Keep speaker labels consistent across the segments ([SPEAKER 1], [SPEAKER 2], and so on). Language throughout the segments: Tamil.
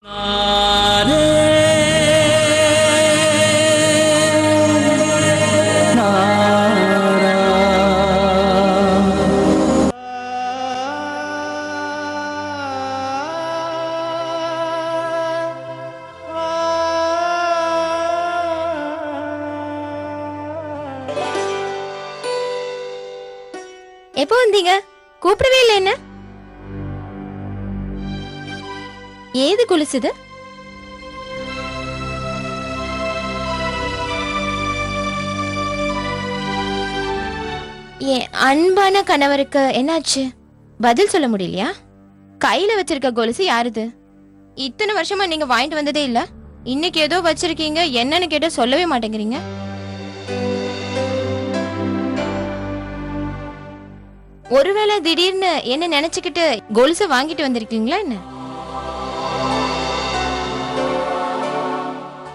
[SPEAKER 1] எப்போ வந்தீங்க? கூப்பிடவே இல்லை என்ன? ஏது கொலுசுது? என் அன்பான கணவருக்கு என்னாச்சு? பதில் சொல்ல முடியலையா? கையில வச்சிருக்க கொலுசு யாருது? இத்தனை வருஷமா நீங்க வாங்கிட்டு வந்ததே இல்ல, இன்னைக்கு ஏதோ வச்சிருக்கீங்க, என்னன்னு கேட்ட சொல்லவே மாட்டேங்கிறீங்க. ஒருவேளை திடீர்னு என்ன நினைச்சுக்கிட்டு கொலுசு வாங்கிட்டு வந்திருக்கீங்களா என்ன?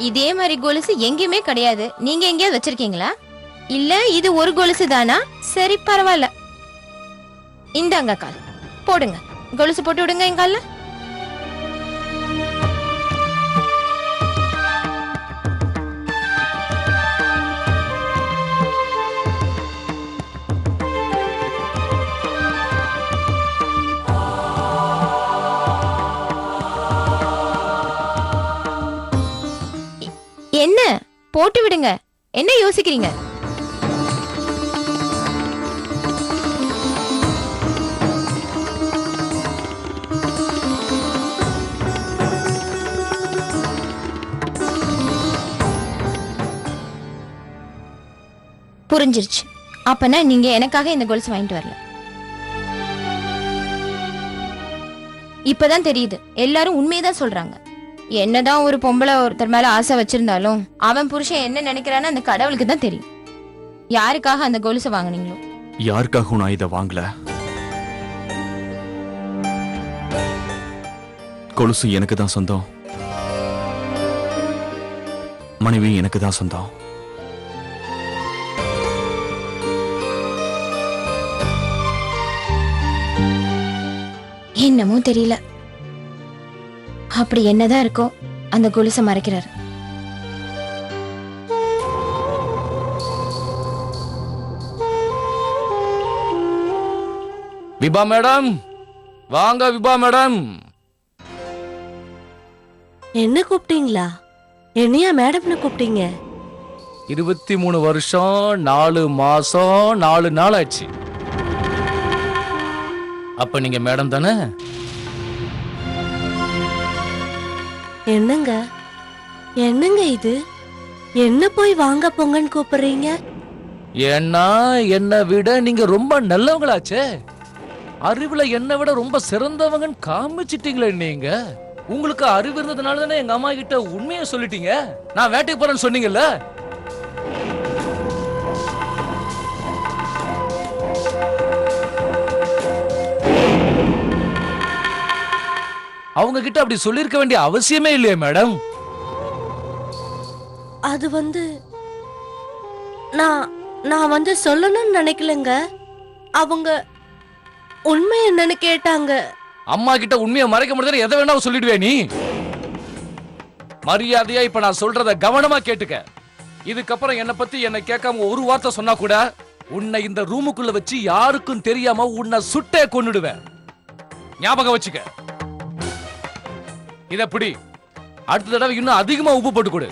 [SPEAKER 1] இதே மாதிரி கொலுசு எங்கேயுமே கிடையாது, நீங்க எங்கேயாவது வச்சிருக்கீங்களா? இல்ல இது ஒரு கொலுசு தானா? சரி பரவாயில்ல, இந்தாங்க கால் போடுங்க, கொலுசு போட்டு விடுங்க என் கால்ல. என்ன போட்டு விடுங்க, என்ன யோசிக்கிறீங்க? புரிஞ்சிருச்சு. அப்பனா நீங்க எனக்காக இந்த கொலுசு வாங்கிட்டு வரல. இப்பதான் தெரியுது, எல்லாரும் உண்மையதான் சொல்றாங்க. என்னதான் ஒரு பொம்பளை ஒருத்தர் மேல ஆசை வச்சிருந்தாலும் அவன் புருஷன் என்ன நினைக்கிறான்னு அந்த கடவுளுக்கு தான் தெரியும். யாருக்காக அந்த கொலுசை வாங்குனீங்களோ?
[SPEAKER 2] யாருக்காகவும் நான் இதை வாங்கல. கொலுசு எனக்கு தான் சொந்தம், மனைவி எனக்கு தான் சொந்தம்.
[SPEAKER 1] என்னமோ தெரியல, அப்படி என்னதான் இருக்கோ அந்த கொலுசை மறைக்கிறாரு.
[SPEAKER 3] விபா மேடம் வாங்க. விபா மேடம்,
[SPEAKER 4] என்ன கூப்பிட்டீங்களா? என்னையா மேடம்னு கூப்பிட்டீங்க?
[SPEAKER 3] 23 வருஷம் 4 மாசம் 4 நாள் ஆச்சு. அப்ப நீங்க மேடம் தானே?
[SPEAKER 4] என்னங்க என்னங்க இது? என்ன போய் வாங்க போங்கன்னு கூப்பிடுறீங்க?
[SPEAKER 3] ஏன்னா என்னை விட நீங்க ரொம்ப நல்லவங்களாச்சே, அறிவுல என்னை விட ரொம்ப சிறந்தவங்கன்னு காமிச்சிட்டீங்களே. நீங்க உங்களுக்கு அறிவு இருந்ததுனால தானே எங்க அம்மா கிட்ட உண்மையை சொல்லிட்டீங்க. நான் வேட்டைக்கு போறேன்னு சொன்னீங்கல்ல. அவங்க கிட்ட அப்படி சொல்லிருக்க வேண்டிய அவசியமே இல்லையே மேடம்.
[SPEAKER 4] அது நான் சொல்லணும்னு நினைக்கலங்க. அவங்க உண்மை என்னன்னு கேட்டாங்க.
[SPEAKER 3] அம்மா கிட்ட உண்மையை மறைக்க முடியாது, எதை வேணா சொல்லிடுவே நீ. மரியாதையா இப்ப நான் சொல்றத கவனமா கேட்டுக்க. இதுக்கப்புறம் என்ன பத்தி என்ன கேட்காம ஒரு வார்த்தை சொன்னா கூட உன்னை இந்த ரூமுக்குள்ள வச்சு யாருக்கும் தெரியாம உன்னை சுட்டே கொன்னுடுவேன். ஞாபகம் வச்சுக்க. இத பிடி, அடுத்த தடவை இன்னும் அதிகமா உப்பு போட்டு கொடு.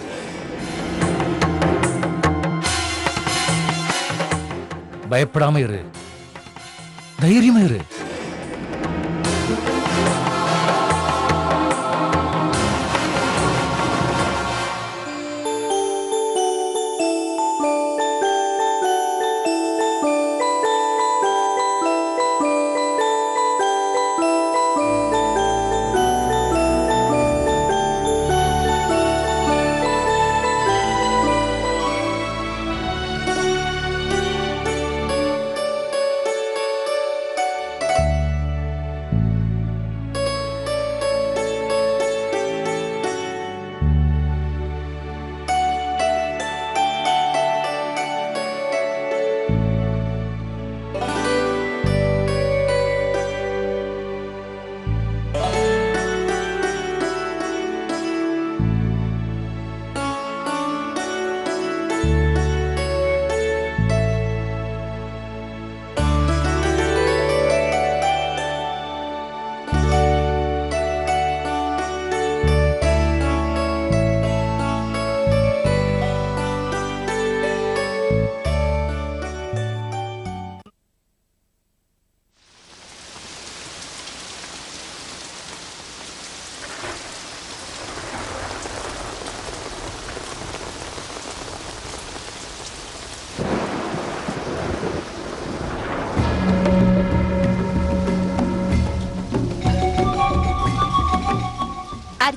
[SPEAKER 3] பயப்படாம இரு, தைரியமா இரு.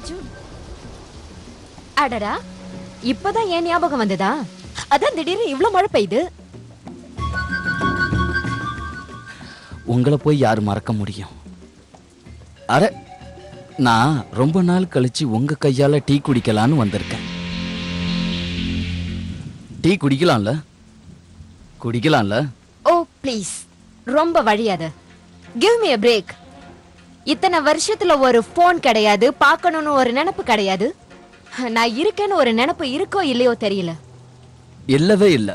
[SPEAKER 5] அர்ஜுன், அடடா, இப்பதான் ஏன் ஞாபகம் வந்ததா? அதான் திடீர்னு இவ்ளோ மழை பெய்யுது.
[SPEAKER 6] உங்களை போய் யார் மறக்க முடியும்? அரை நான் ரொம்ப நாள் கழிச்சு உங்க கையால டீ குடிக்கலான்னு வந்திருக்கேன். டீ குடிக்கலாம்ல? குடிக்கலாம்ல?
[SPEAKER 5] ஓ ப்ளீஸ், ரொம்ப வழியாத. Give me a break. இத்தனை வருஷத்துல ஒரு போன் கிடையாது, பார்க்கணும்னு ஒரு நினைப்பு கிடையாது. நான் இருக்கேன்னு ஒரு நினைப்பு இருக்கோ இல்லையோ தெரியல.
[SPEAKER 6] இல்லவே இல்ல.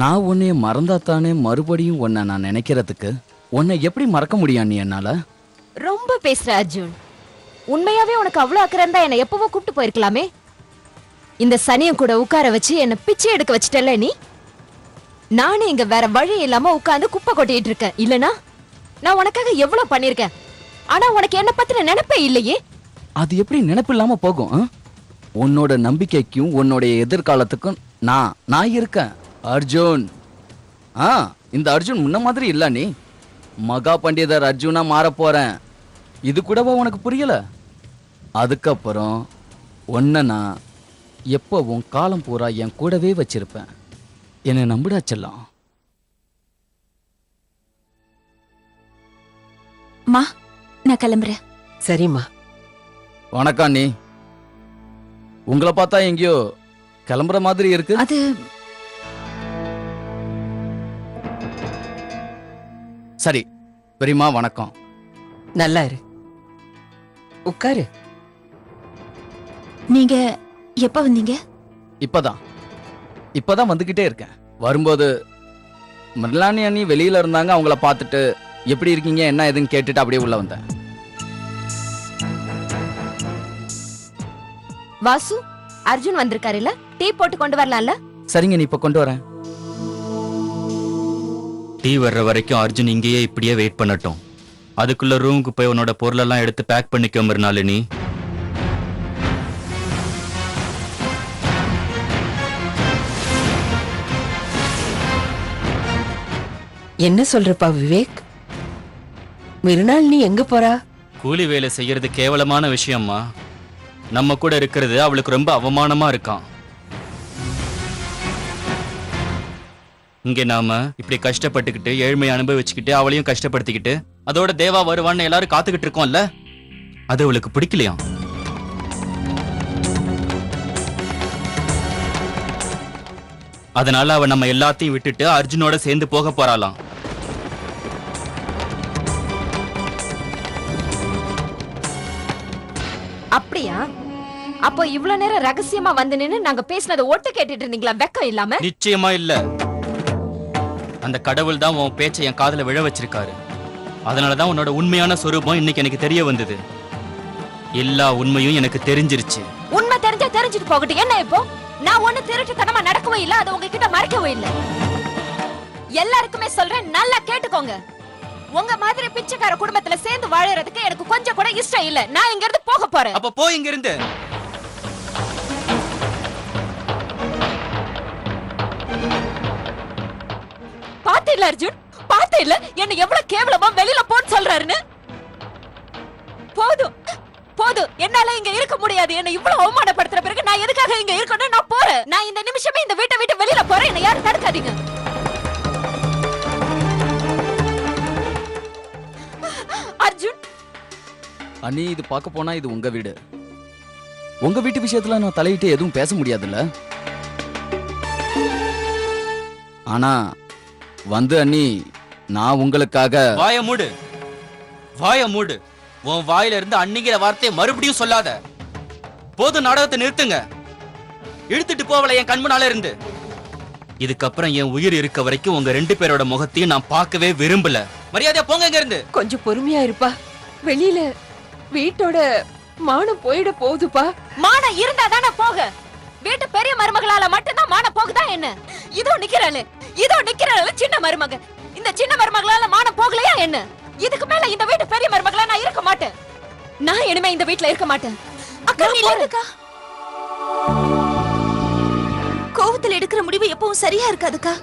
[SPEAKER 6] நான் உன்னைய மறந்தாத்தானே மறுபடியும் உன்னை நான் நினைக்கிறதுக்கு. உன்னை எப்படி மறக்க முடியும் நீ என்னால?
[SPEAKER 5] ரொம்ப பேசுற அர்ஜுன். உண்மையாவே உனக்கு அவ்வளவு அக்கறை இருந்தா என்ன எப்பவோ கூப்பிட்டு போயிருக்கலாமே. இந்த சனியம் கூட உட்கார வச்சு என்ன பிச்சை எடுக்க வச்சிட்டல நீ. நானே இங்க வேற வழி இல்லாம உட்கார்ந்து குப்பை கொட்டிட்டு இருக்கேன். இல்லனா நான் உனக்காக எவ்வளவு பண்ணிருக்கேன். ஆனா உனக்கு என்ன பத்தின நினைப்பே இல்லையே.
[SPEAKER 6] அது எப்படி நினைப்பு இல்லாம போகும்? உன்னோட நம்பிக்கைக்கும் உன்னோட எதிர்காலத்துக்கும் நான் இருக்கேன் அர்ஜுன். இந்த அர்ஜுன் முன்ன மாதிரி இல்ல. நீ மகா பண்டிதர் அர்ஜுனா மாற போறேன். இது கூடவா உனக்கு புரியல? அதுக்கப்புறம் ஒன்ன நான் எப்பவும் காலம் பூரா என் கூடவே வச்சிருப்பேன். என்னை நம்பிடா செல்லம்.
[SPEAKER 7] மா, நான் கிளம்புறேன்.
[SPEAKER 8] சரிம்மா.
[SPEAKER 6] வணக்கம். நீ உங்களை பார்த்தா எங்கேயோ கிளம்புற மாதிரி இருக்கு.
[SPEAKER 7] அது
[SPEAKER 6] சரி பெரியம்மா, வணக்கம்.
[SPEAKER 8] நல்லா இரு, உட்காரு.
[SPEAKER 7] நீங்க எப்ப வந்தீங்க?
[SPEAKER 6] இப்பதான் வந்துகிட்டே இருக்கேன். வரும்போது மிர்லானி அண்ணி வெளியில இருந்தாங்க. அவங்கள பார்த்துட்டு எப்படி இருக்கீங்க என்ன ஏதுன்னு கேட்டுட்டு அப்படியே உள்ள வந்தேன்.
[SPEAKER 5] வாசு, அர்ஜுன் வந்திருக்காருல்ல, டீ போட்டு கொண்டு வரலாம்ல?
[SPEAKER 6] சரிங்க, நீ இப்ப கொண்டு வரேன்.
[SPEAKER 2] டீ வர்ற வரைக்கும் அர்ஜுன் இங்கேயே இப்படியே வெயிட் பண்ணட்டும். அதுக்குள்ள ரூமுக்கு போய் உன்னோட பொருளெல்லாம் எடுத்து பேக் பண்ணிக்க மிர்னாலினி.
[SPEAKER 8] என்ன சொல்றப்பா விவேக்? மறுநாள் நீ எங்க போறா?
[SPEAKER 2] கூலி வேலை செய்யறது கேவலமான விஷயம்மா. நம்ம கூட இருக்கிறது அவளுக்கு ரொம்ப அவமானமா இருக்கான். இங்க நாம இப்படி கஷ்டப்பட்டுக்கிட்டு ஏழ்மையை அனுபவிச்சுக்கிட்டு அவளையும் கஷ்டப்படுத்திக்கிட்டு அதோட தேவா வருவான்னு எல்லாரும் காத்துக்கிட்டு இருக்கோம்ல, அது அவளுக்கு பிடிக்கலையா? அதனால அவ நம்ம எல்லாத்தையும் விட்டுட்டு அர்ஜுனோட சேர்ந்து போக போறாளாம்.
[SPEAKER 5] அப்படியா? அப்போ இவ்வளவு நேரம் ரகசியமா வந்து நின்னு நாங்க பேசினதை ஒட்டு கேட்டுட்டு இருந்தீங்களா? வெக்கம் இல்லாம?
[SPEAKER 2] நிச்சயமா இல்ல. அந்த கடவுள் தான் உன் பேச்சை என் காதுல விழ வச்சிருக்காரு. அதனாலதான் உன்னோட உண்மையான சொரூபம் இன்னைக்கு எனக்கு தெரிய வந்தது. எல்லா உண்மையும் எனக்கு தெரிஞ்சிருச்சு.
[SPEAKER 5] உண்மை தெரிஞ்சா தெரிஞ்சுட்டு போகட்டும். என்ன இப்போ? நான் ஒண்ணு திருட்டுத்தனமா நடக்கவே இல்ல, அது உங்ககிட்ட மறைக்கவே இல்ல. எல்லாருக்குமே சொல்றேன், நல்லா கேட்டுக்கோங்க. உங்க மாதிரி பிச்சைக்கார குடும்பத்துல சேர்ந்து வாழறதுக்கு எனக்கு கொஞ்சம் கூட இஷ்டம் இல்ல. நான் இங்க இருந்து போக போறேன்.
[SPEAKER 2] அப்ப போ இங்க இருந்து.
[SPEAKER 5] பாத்து இல்ல அர்ஜுன், பாத்து இல்ல என்ன எவ்வளவு கேவலமா வெளியில போன்னு சொல்றாருன்னு. போதும் போதும், என்னால இங்க இருக்க முடியாது. என்ன இவ்வளவு அவமானப்படுத்துற பிறகு நான் எதுக்காக இங்க இருக்கணும்? நான் போறேன். நான் இந்த நிமிஷமே இந்த வீட்டை விட்டு வெளியில போறேன். என்ன யாரும் தடுக்காதீங்க. அர்ஜுன்,
[SPEAKER 6] அண்ணி, இது பார்க்க போனா இது உங்க வீடு. உங்க வீட்டு விஷயத்துல நான் தலையிட்டு எதுவும் பேச முடியாதுல்ல. ஆனா வந்து அண்ணி, நான் உங்களுக்காக.
[SPEAKER 2] வாய மூடு, வாய மூடு. உன் வாயில இருந்து அன்னிங்கிற வார்த்தையை மறுபடியும் சொல்லாத. போதும், நாடகத்தை நிறுத்துங்க. இழுத்துட்டு போவல என் கண்முனால இருந்து. இதுக்கப்புறம் என் உயிர் இருக்க வரைக்கும் உங்க ரெண்டு பேரோட முகத்தையும் நான் பார்க்கவே விரும்பல. மரியாதையா போங்க இங்க இருந்து.
[SPEAKER 8] கொஞ்சம் பொறுமையா இருப்பா. வெளியில வீட்டோட மானம் போயிட போகுதுப்பா.
[SPEAKER 5] மானம் இருந்தா தானே போக. வீட்டு பெரிய மருமகளால மட்டும்தான் மானம் போகுதா என்ன? இதோ நிக்கிறாளே சின்ன மருமக. இந்த சின்ன மருமகளால மானம் போகலையா என்ன? இதுக்கு மேல இந்த வீட்டு பெரிய மருமகளா நான் இருக்க மாட்டேன். நான் இனிமே இந்த வீட்ல இருக்க மாட்டேன்.
[SPEAKER 7] அக்கா, இல்லக்கா. கோவத்துல எடுக்கிற முடிவு எப்பவும் சரியா இருக்காதுக்கா.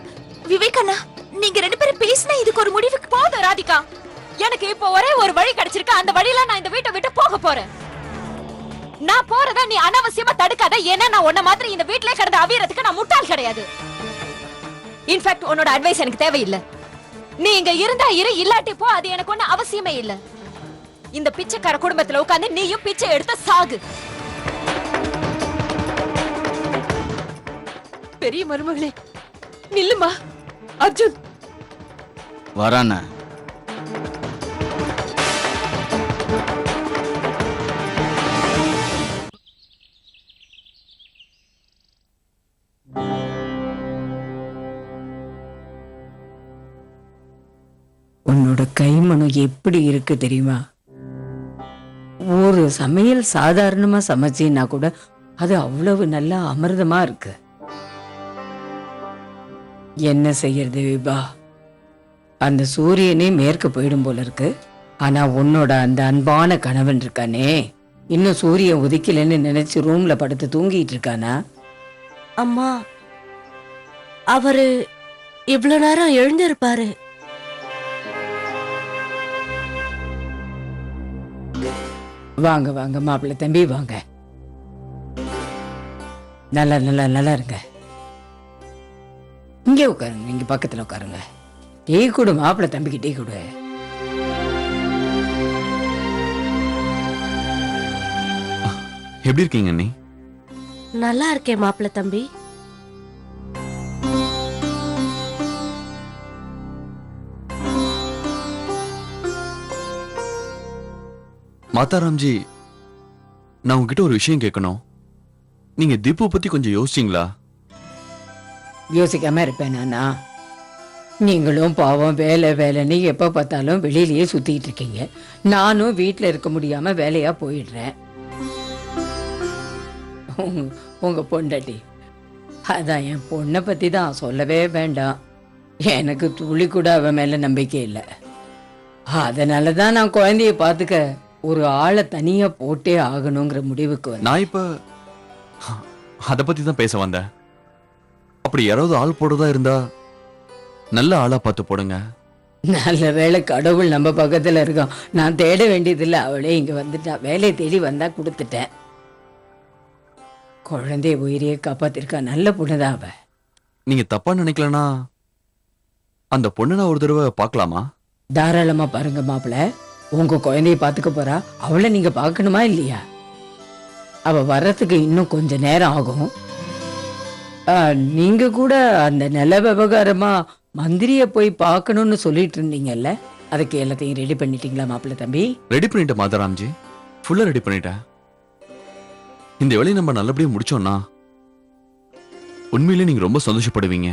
[SPEAKER 7] விவேக் அண்ணா, நீங்க ரெண்டு பேரும் பேசினா இதுக்கு ஒரு முடிவுக்கு.
[SPEAKER 5] போதும் ராதிகா, எனக்கு இப்போ ஒரே ஒரு வழி கிடைச்சிருக்கு. அந்த வழியில நான் இந்த வீட்டை விட்டு போக போறேன். நான் போறத நீ அனாவசியமா தடுக்காத. ஏன்னா நான் உன்ன மாதிரி இந்த வீட்லயே கிடந்து அவியறதுக்கு நான் முட்டாள் கிடையாது. இன்ஃபேக்ட் உன்னோட அட்வைஸ் எனக்கு தேவையில்லை. நீ இங்க இருந்தா இரு, இல்லாட்டி போ. அது எனக்கு ஒண்ணு அவசியமே இல்ல. இந்த பிச்சைக்கார குடும்பத்துல உட்கார்ந்து நீயும் பிச்சை எடுத்து சாகு.
[SPEAKER 8] பெரிய மருமகளே நில்லுமா. அர்ஜுன்
[SPEAKER 6] வரான
[SPEAKER 9] உன்னோட கைமணம் எப்படி இருக்கு தெரியுமா? ஒரு சமையல் சாதாரணமா சமைச்சேன்னா கூட அது அவ்வளவு நல்லா அமிர்தமா இருக்கு. என்ன செய்யறது விபா, அந்த சூரியனே மேற்க போயிடும் போல இருக்கு. ஆனா உன்னோட அந்த அன்பான கணவன் இருக்கானே, இன்னும் சூரியன் உதிக்கலன்னு நினைச்சு ரூம்ல படுத்து தூங்கிட்டு இருக்கானா?
[SPEAKER 4] அம்மா, அவரு இவ்வளவு நேரம் எழுந்திருப்பாரு.
[SPEAKER 9] வாங்க வாங்க மாப்பிள்ளை தம்பி, வாங்க. நல்லா நல்லா நல்லா இருங்க. இங்கே உட்காருங்க, இங்க பக்கத்துல உட்காருங்க. டீ கொடு மாப்பிள்ளை தம்பிக்கு, டீ கொடு.
[SPEAKER 10] எப்படி இருக்கீங்க அண்ணி?
[SPEAKER 4] நல்லா இருக்கேன் மாப்பிள்ளை தம்பி.
[SPEAKER 10] மாதாராம்ஜி, நான் உங்ககிட்ட ஒரு விஷயம் கேட்கணும். நீங்க தீபு பத்தி கொஞ்சம் யோசிச்சீங்களா?
[SPEAKER 9] யோசிக்காம இருப்பேன் நானா? நீங்களும் பாவம் வேலை வேலைன்னு எப்ப பார்த்தாலும் வெளியிலயே சுத்திட்டு இருக்கீங்க. நானும் வீட்டுல இருக்க முடியாம வேலையா போயிடுறேன். உங்க பொண்டாட்டி, அதான் என் பொண்ணை பத்தி தான் சொல்லவே வேண்டாம். எனக்கு துளி கூட அவ மேல நம்பிக்கை இல்லை. அதனாலதான் நான் குழந்தைய பாத்துக்க ஒரு ஆளை தனியா போட்டே ஆகணுங்கிற முடிவுக்கு வந்தேன்.
[SPEAKER 10] நான் இப்ப அத பத்தி தான் பேச வந்தேன். அப்படி யாராவது ஆள் போடுறதா இருந்தா நல்ல ஆளா பார்த்து போடுங்க.
[SPEAKER 9] நல்ல வேளை கடவுள் நம்ம பக்கத்துல இருக்கான். நான் தேட வேண்டியதில்லை, அவளே இங்க வந்துட்டா. வேலையை தேடி வந்தா கொடுத்துட்டேன். குழந்தைய உயிரையே காப்பாத்திருக்கா. நல்ல பொண்ணுதான் அவ.
[SPEAKER 10] நீங்க தப்பா நினைக்கலனா அந்த பொண்ணை நான் ஒரு தடவை பார்க்கலாமா?
[SPEAKER 9] தாராளமா பாருங்க மாப்பிள்ள. உங்க குழந்தைய பாத்துக்க போறா, அவளை நீங்க பார்க்கணுமா இல்லையா? அவ வர்றதுக்கு இன்னும் கொஞ்ச நேரம் ஆகும். நீங்க கூட அந்த நில விவகாரமா மந்திரிய போய் பார்க்கணும்னு சொல்லிட்டு இருந்தீங்கல்ல, அதுக்கு எல்லாத்தையும் ரெடி பண்ணிட்டீங்களா மாப்பிள்ள தம்பி?
[SPEAKER 10] ரெடி பண்ணிட்டேன் மாதாராம்ஜி, ஃபுல்லா ரெடி பண்ணிட்டேன். இந்த வேலையை நம்ம நல்லபடியா முடிச்சோம்னா உண்மையிலே நீங்க ரொம்ப சந்தோஷப்படுவீங்க.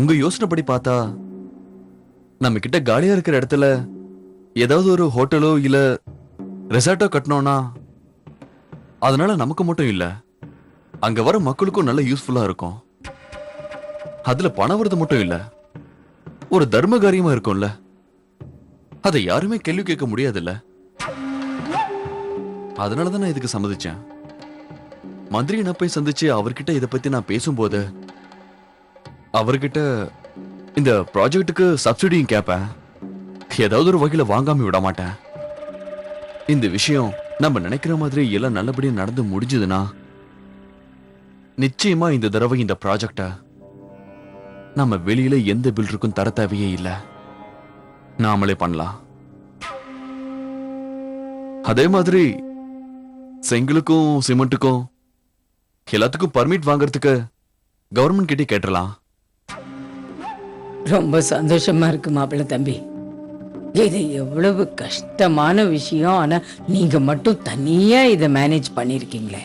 [SPEAKER 10] உங்க யோசனைப்படி பார்த்தா நம்ம கிட்ட காலியா இருக்கிற இடத்துல ஏதாவது ஒரு ஹோட்டலோ இல்ல ரெசார்ட்டோ கட்டணும்னா அதனால நமக்கு மட்டும் இல்ல, அங்க வர மக்களுக்கும் நல்ல யூஸ்ஃபுல்லா இருக்கும். அதுல பணம் வருது மட்டும் இல்ல, ஒரு தர்ம காரியமா இருக்கும்ல. அதை யாருமே கேள்வி கேட்க முடியாதுல்ல. அதனாலதான் நான் இதுக்கு சம்மதிச்சேன். மந்திரி என்ன போய் சந்திச்சு அவர்கிட்ட இதை பத்தி நான் பேசும்போது அவர்கிட்ட இந்த ப்ராஜெக்ட்டுக்கு சப்சிடியும் கேட்பேன். ஏதாவது ஒரு வகையில வாங்காம விட மாட்டேன். இந்த விஷயம் நம்ம நினைக்கிற மாதிரி எல்லாம் நல்லபடியா நடந்து முடிஞ்சதுன்னா நிச்சயமா இந்த தடவை இந்த ப்ராஜெக்ட நம்ம வெளியில எந்த பில்டருக்கும் தர தேவையே இல்லை, நாமளே பண்ணலாம். அதே மாதிரி செங்கலுக்கும் சிமெண்ட்டுக்கும் எல்லாத்துக்கும் பர்மிட் வாங்குறதுக்கு கவர்மெண்ட் கிட்டே கேட்டலாம்.
[SPEAKER 9] ரொம்ப சந்தோஷமா இருக்கு மாப்பிள்ள தம்பி. இது எவ்வளவு கஷ்டமான விஷயம். ஆனா நீங்க மட்டும் தனியா இதை மேனேஜ் பண்ணிருக்கீங்களே.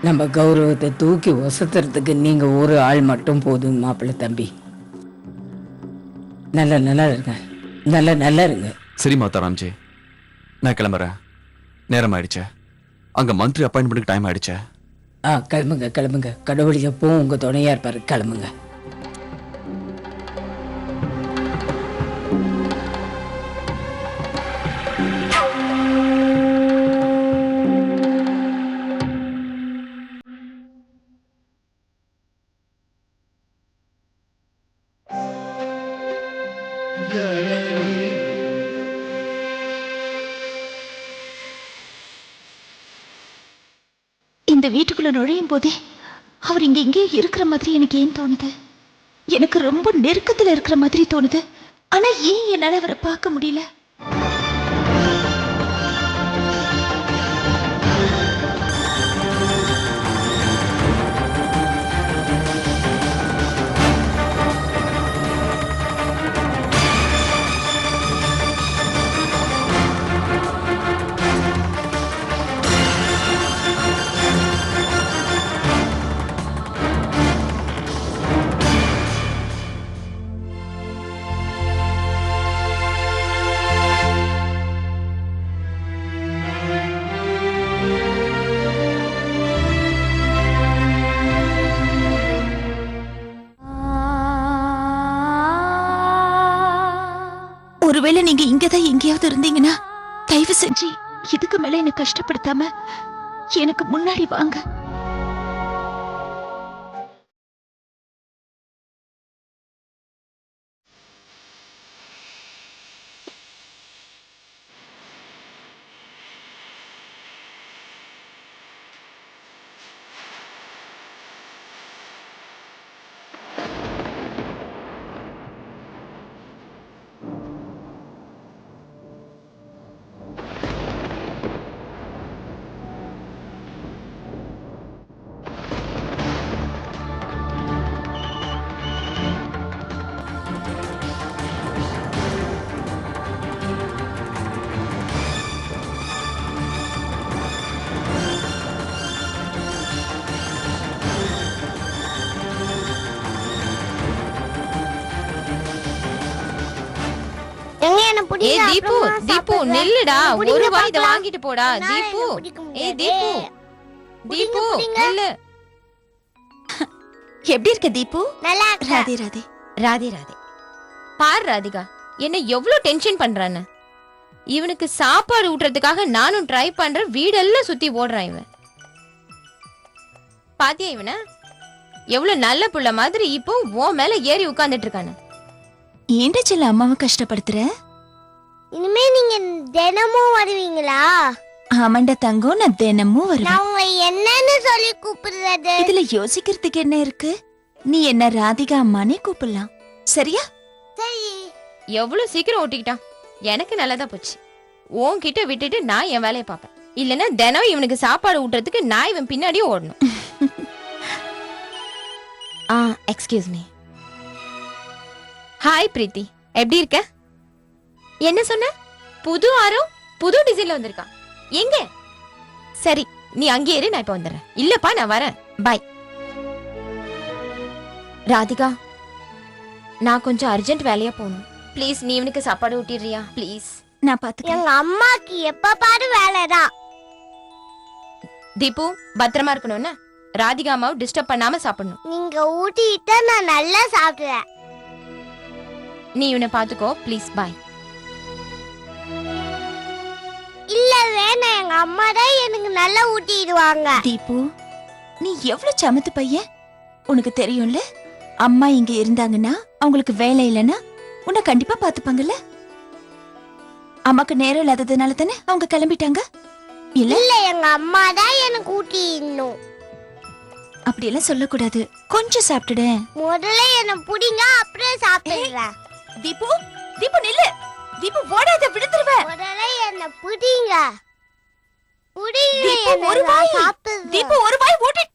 [SPEAKER 9] நம்ம கௌரவத்தை தூக்கி ஒசத்துறதுக்கு நீங்க ஒரு ஆள் மட்டும் போதும் மாப்பிள்ள தம்பி. நல்லா நல்லா இருங்க, நல்லா நல்லா இருங்க.
[SPEAKER 10] சரி மாதாராம்ஜி, நான் கிளம்புறேன். நேரம் ஆயிடுச்சு. அங்க மந்திரி அப்பாயின்மெண்ட்டுக்கு டைம் ஆயிடுச்சு.
[SPEAKER 9] கிளம்புங்க கிளம்புங்க. கடவுள் எப்பவும் உங்க துணையா இருப்பாரு. கிளம்புங்க.
[SPEAKER 7] இந்த வீட்டுக்குள்ள நுழையும் போதே அவர் இங்க எங்கேயோ இருக்கிற மாதிரி எனக்கு ஏன் தோணுது? எனக்கு ரொம்ப நெருக்கத்துல இருக்கிற மாதிரி தோணுது. ஆனா ஏன் என்னால அவரை பார்க்க முடியல? ஒருவேளை நீங்க இங்கதான் எங்கேயாவது இருந்தீங்கன்னா தயவு செஞ்சு இதுக்கு மேல என்ன கஷ்டப்படுத்தாம எனக்கு முன்னாடி வாங்க.
[SPEAKER 1] ஏ தீபு, தீபு நில்லுடா. ஒரு வாய் இத வாங்கிட்டு போடா தீபு. ஏ தீபு, தீபு நில்லு.
[SPEAKER 7] எப்படி இருக்க தீபு?
[SPEAKER 4] நல்லா
[SPEAKER 7] ராதே ராதே.
[SPEAKER 1] ராதே ராதே. பார் ராதிகா, என்ன எவ்வளவு டென்ஷன் பண்றான்னு. இவனுக்கு சாப்பாடு ஊட்டுறதுக்காக நானும் ட்ரை பண்றேன், வீடெல்லாம் சுத்தி ஓடுறான் இவன். பாத்தியா இவன? எவ்வளவு நல்ல புள்ள மாதிரி இப்போ உன் மேல ஏறி உட்கார்ந்துட்டு இருக்கானு.
[SPEAKER 7] ஏன்டா செல்ல அம்மாவை கஷ்டப்படுத்துற?
[SPEAKER 4] இனிமே நீங்க தினமும் வருவீங்களா?
[SPEAKER 7] ஆமாண்டா தங்கம், நான் தினமும் வருவேன்.
[SPEAKER 4] நான் உங்களை என்னன்னு சொல்லி கூப்பிடுறது?
[SPEAKER 7] இதுல யோசிக்கிறதுக்கு என்ன இருக்கு? நீ என்ன ராதிகா அம்மானே கூப்பிடலாம், சரியா?
[SPEAKER 4] சரி.
[SPEAKER 1] எவ்வளவு சீக்கிரம் ஓட்டிக்கிட்டான். எனக்கு நல்லதா போச்சு. உன்கிட்ட விட்டுட்டு நான் என் வேலையை பார்ப்பேன். இல்லைன்னா தினம் இவனுக்கு சாப்பாடு ஊட்டுறதுக்கு நான் இவன் பின்னாடியே ஓடணும். Excuse me. ஹாய் பிரீத்தி, எப்படி இருக்க? என்ன சொன்ன? புது ஆரம் புது டிசைன்ல வந்திருக்கான். எங்க? சரி நீ அங்கே இரு, நான் இப்ப வந்துடுறேன். இல்லப்பா நான் வரேன், பாய். ராதிகா, நான் கொஞ்சம் அர்ஜென்ட் வேலையா போகணும். ப்ளீஸ் நீ இவனுக்கு சாப்பாடு ஊட்டிடுறியா ப்ளீஸ்?
[SPEAKER 7] நான் பாத்துக்கிறேன்.
[SPEAKER 4] எங்க அம்மாக்கு எப்ப பாரு வேலைதான்.
[SPEAKER 1] தீபு பத்திரமா இருக்கணும்னு ராதிகா அம்மாவை டிஸ்டர்ப் பண்ணாம சாப்பிடணும்.
[SPEAKER 4] நீங்க ஊட்டிட்டா நான் நல்லா சாப்பிடுவேன்.
[SPEAKER 1] நீ இவனை பாத்துக்கோ ப்ளீஸ், பாய்.
[SPEAKER 4] இல்ல வேணாம், எங்க அம்மா தான் எனக்கு நல்லா ஊட்டிடுவாங்க.
[SPEAKER 7] தீபு, நீ எவ்வளவு சமத்து பையன். உனக்கு தெரியும்ல, அம்மா இங்க இருந்தாங்கன்னா அவங்களுக்கு வேலை இல்லைன்னா உன்னை கண்டிப்பா பாத்துப்பாங்கல்ல. அம்மாக்கு நேரம் இல்லாததுனால தானே அவங்க கிளம்பிட்டாங்க. இல்ல
[SPEAKER 4] இல்ல எங்க அம்மா தான் எனக்கு ஊட்டிடணும்.
[SPEAKER 7] அப்படியெல்லாம் சொல்லக்கூடாது. கொஞ்சம் சாப்பிட்டுடு.
[SPEAKER 4] முதல்ல என்ன புடிங்க, அப்புறம் சாப்பிடுறேன்.
[SPEAKER 7] தீபு, தீபு நில்லு. தீபு ஓடாத, விழுந்துருவேன்.
[SPEAKER 4] முதல்ல என்ன புடிங்க. புடிங்க,
[SPEAKER 7] தீபு,
[SPEAKER 4] என்ன
[SPEAKER 7] ஒரு வாய்.
[SPEAKER 4] சாப்பிடுறேன்.
[SPEAKER 7] தீபு ஒரு வாய் ஓட்டிட்டு